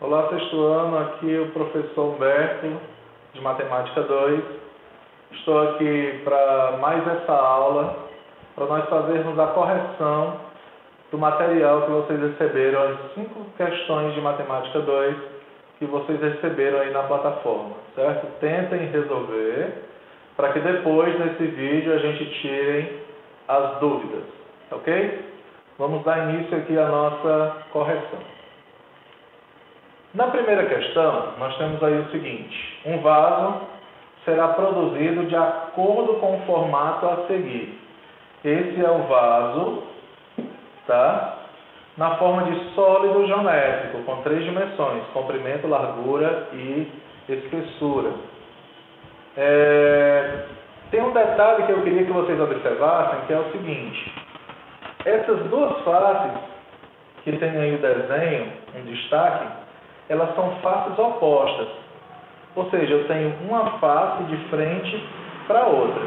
Olá, sexto ano, aqui é o professor Humberto, de Matemática 2. Estou aqui para mais essa aula, para nós fazermos a correção do material que vocês receberam, as 5 questões de Matemática 2 que vocês receberam aí na plataforma, certo? Tentem resolver, para que depois, nesse vídeo, a gente tire as dúvidas, ok? Vamos dar início aqui à nossa correção. Na primeira questão, nós temos aí o seguinte: um vaso será produzido de acordo com o formato a seguir. Esse é o vaso, tá? Na forma de sólido geométrico, com 3 dimensões: comprimento, largura e espessura. Tem um detalhe que eu queria que vocês observassem, que é o seguinte: essas duas faces, que tem aí o desenho, um destaque, elas são faces opostas. Ou seja, eu tenho uma face de frente para a outra.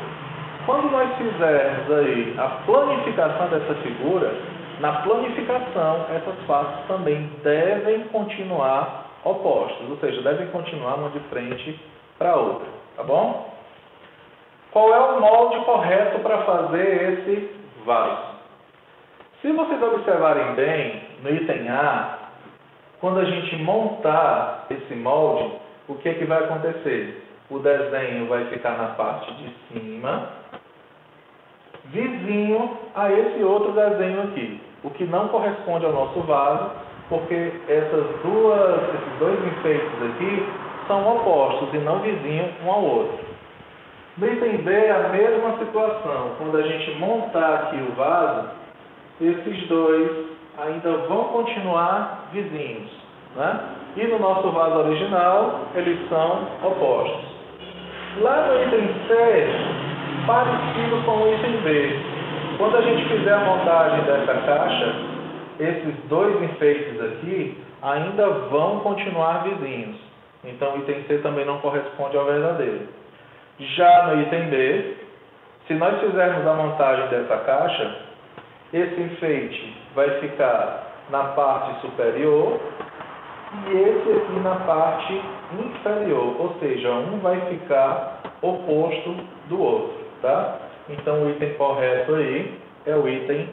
Quando nós fizermos aí a planificação dessa figura, na planificação, essas faces também devem continuar opostas. Ou seja, devem continuar uma de frente para a outra. Tá bom? Qual é o molde correto para fazer esse vaso? Se vocês observarem bem, no item A, quando a gente montar esse molde, o que vai acontecer? O desenho vai ficar na parte de cima, vizinho a esse outro desenho aqui, o que não corresponde ao nosso vaso, porque esses dois enfeites aqui são opostos e não vizinhos um ao outro. No item B é a mesma situação. Quando a gente montar aqui o vaso, esses dois ainda vão continuar vizinhos, né? E no nosso vaso original, eles são opostos. Lá no item C, parecido com o item B, quando a gente fizer a montagem dessa caixa, esses dois enfeites aqui ainda vão continuar vizinhos. Então o item C também não corresponde ao verdadeiro. Já no item B, se nós fizermos a montagem dessa caixa, esse enfeite vai ficar na parte superior e esse aqui na parte inferior, ou seja, um vai ficar oposto do outro, tá? Então o item correto aí é o item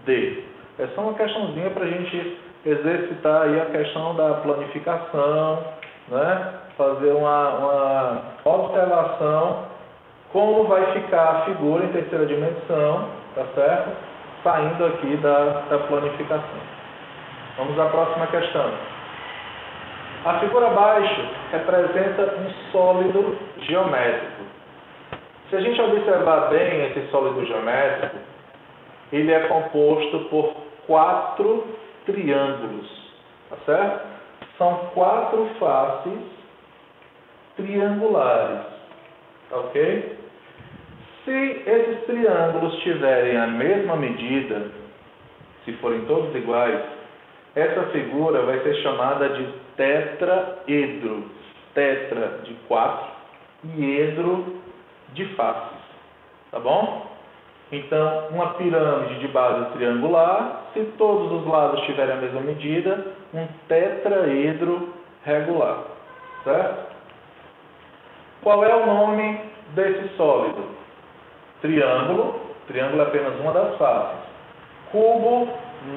D. É só uma questãozinha para a gente exercitar aí a questão da planificação, né? Fazer uma observação como vai ficar a figura em terceira dimensão, tá certo? Saindo aqui da planificação. Vamos à próxima questão. A figura abaixo representa um sólido geométrico. Se a gente observar bem esse sólido geométrico, ele é composto por 4 triângulos, tá certo? São 4 faces triangulares, ok? Se esses triângulos tiverem a mesma medida, se forem todos iguais, essa figura vai ser chamada de tetraedro. Tetra de 4 e edro de faces. Tá bom? Então, uma pirâmide de base triangular, se todos os lados tiverem a mesma medida, um tetraedro regular. Certo? Qual é o nome desse sólido? Triângulo. Triângulo é apenas uma das faces. Cubo,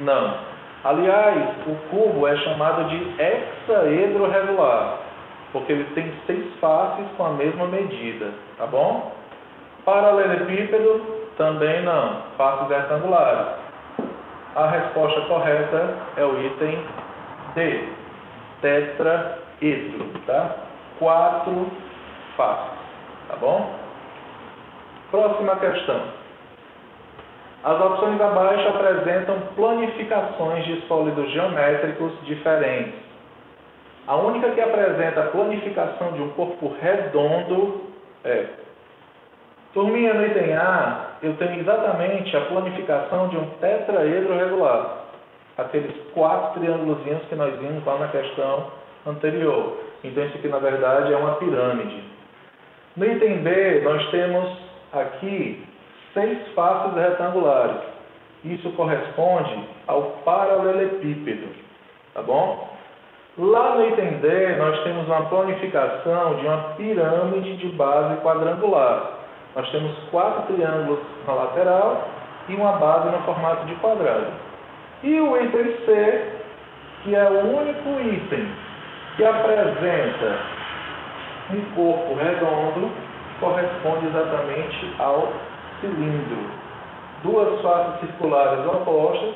não. Aliás, o cubo é chamado de hexaedro regular, porque ele tem 6 faces com a mesma medida, tá bom? Paralelepípedo, também não. Faces retangulares. A resposta correta é o item D. Tetraedro, tá? 4 faces, tá bom? Próxima questão. As opções abaixo apresentam planificações de sólidos geométricos diferentes. A única que apresenta a planificação de um corpo redondo é... Turminha, no item A, eu tenho exatamente a planificação de um tetraedro regular. Aqueles 4 triângulozinhos que nós vimos lá na questão anterior. Então, isso aqui, na verdade, é uma pirâmide. No item B, nós temos aqui 6 faces retangulares. Isso corresponde ao paralelepípedo, tá bom? Lá no item D, nós temos uma planificação de uma pirâmide de base quadrangular. Nós temos 4 triângulos na lateral e uma base no formato de quadrado. E o item C, que é o único item que apresenta um corpo redondo, corresponde exatamente ao cilindro. 2 faces circulares opostas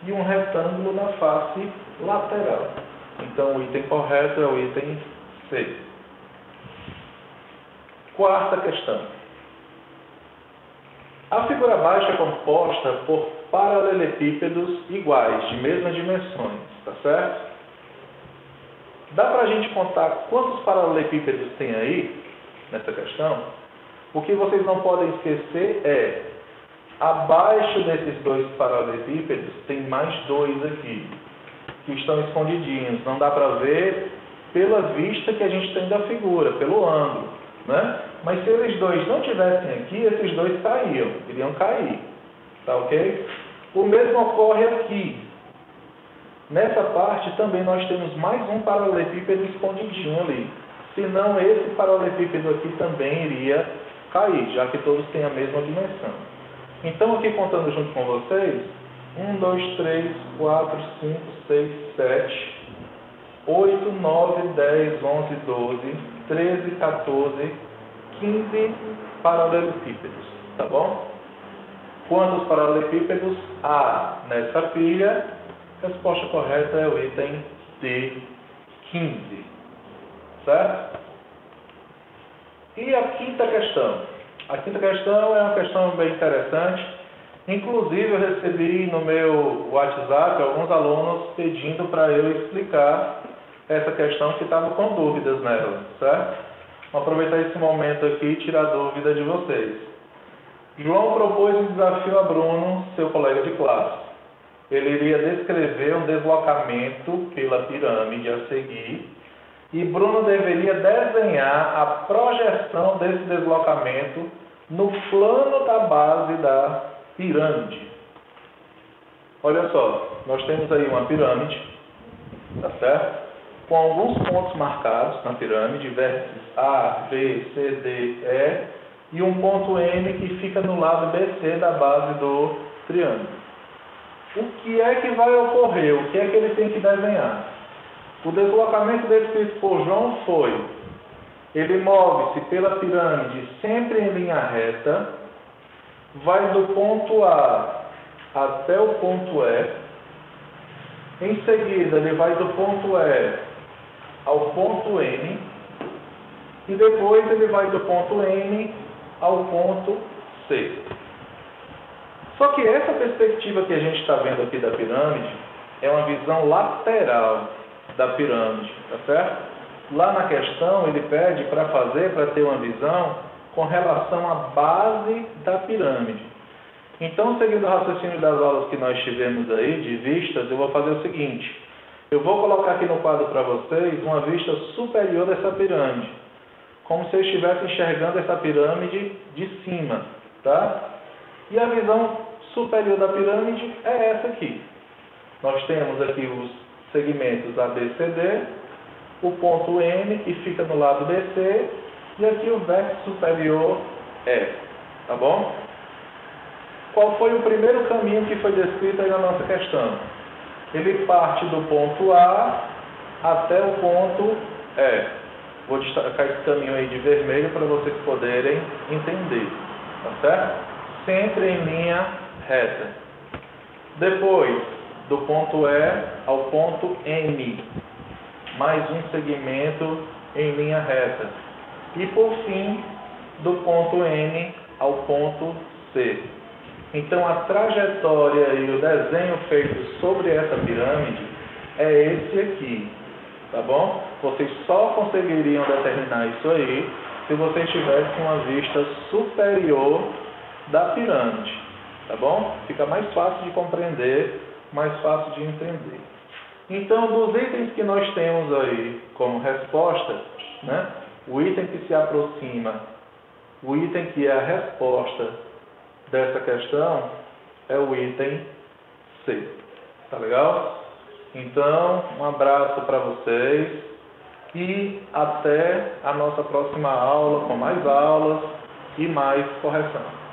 e um retângulo na face lateral. Então, o item correto é o item C. Quarta questão. A figura abaixo é composta por paralelepípedos iguais, de mesmas dimensões, tá certo? Dá para a gente contar quantos paralelepípedos tem aí, nessa questão? O que vocês não podem esquecer é, abaixo desses 2 paralelepípedos, tem mais 2 aqui, que estão escondidinhos. Não dá para ver pela vista que a gente tem da figura, pelo ângulo, né? Mas se eles 2 não tivessem aqui, esses 2 caíam, iriam cair, tá ok? O mesmo ocorre aqui. Nessa parte também nós temos mais um paralelepípedo escondidinho ali. Senão esse paralelepípedo aqui também iria cair, já que todos têm a mesma dimensão. Então aqui contando junto com vocês, 1, 2, 3, 4, 5, 6, 7, 8, 9, 10, 11, 12, 13, 14, 15 paralelepípedos, tá bom? Quantos paralelepípedos há nessa pilha? A resposta correta é o item D, 15, certo? E a quinta questão? A quinta questão é uma questão bem interessante. Inclusive, eu recebi no meu WhatsApp alguns alunos pedindo para eu explicar essa questão que estavam com dúvidas nela, certo? Vou aproveitar esse momento aqui e tirar dúvida de vocês. João propôs um desafio a Bruno, seu colega de classe. Ele iria descrever um deslocamento pela pirâmide a seguir e Bruno deveria desenhar a projeção desse deslocamento no plano da base da pirâmide. Olha só, nós temos aí uma pirâmide, tá certo? Com alguns pontos marcados na pirâmide, vértices A, B, C, D, E, e um ponto M que fica no lado BC da base do triângulo. O que é que vai ocorrer? O que é que ele tem que desenhar? O deslocamento descrito por João foi: ele move-se pela pirâmide sempre em linha reta, vai do ponto A até o ponto E, em seguida ele vai do ponto E ao ponto N, e depois ele vai do ponto N ao ponto C. Só que essa perspectiva que a gente está vendo aqui da pirâmide é uma visão lateral da pirâmide, tá certo? Lá na questão ele pede para ter uma visão com relação à base da pirâmide. Então, seguindo o raciocínio das aulas que nós tivemos aí, de vistas, eu vou fazer o seguinte: eu vou colocar aqui no quadro para vocês uma vista superior dessa pirâmide, como se eu estivesse enxergando essa pirâmide de cima, tá? E a visão superior da pirâmide é essa aqui. Nós temos aqui os segmentos ABCD, o ponto N, que fica no lado BC, e aqui o vértice superior E, tá bom? Qual foi o primeiro caminho que foi descrito aí na nossa questão? Ele parte do ponto A até o ponto E. Vou destacar esse caminho aí de vermelho para vocês poderem entender, tá certo? Sempre em linha reta. Depois, do ponto E ao ponto M, mais um segmento em linha reta. E por fim, do ponto N ao ponto C. Então, a trajetória e o desenho feito sobre essa pirâmide é esse aqui, tá bom? Vocês só conseguiriam determinar isso aí se vocês tivessem uma vista superior da pirâmide, tá bom? Fica mais fácil de compreender, mais fácil de entender. Então, dos itens que nós temos aí como resposta, né, o item que se aproxima, o item que é a resposta dessa questão é o item C. Tá legal? Então, um abraço para vocês e até a nossa próxima aula, com mais aulas e mais correção.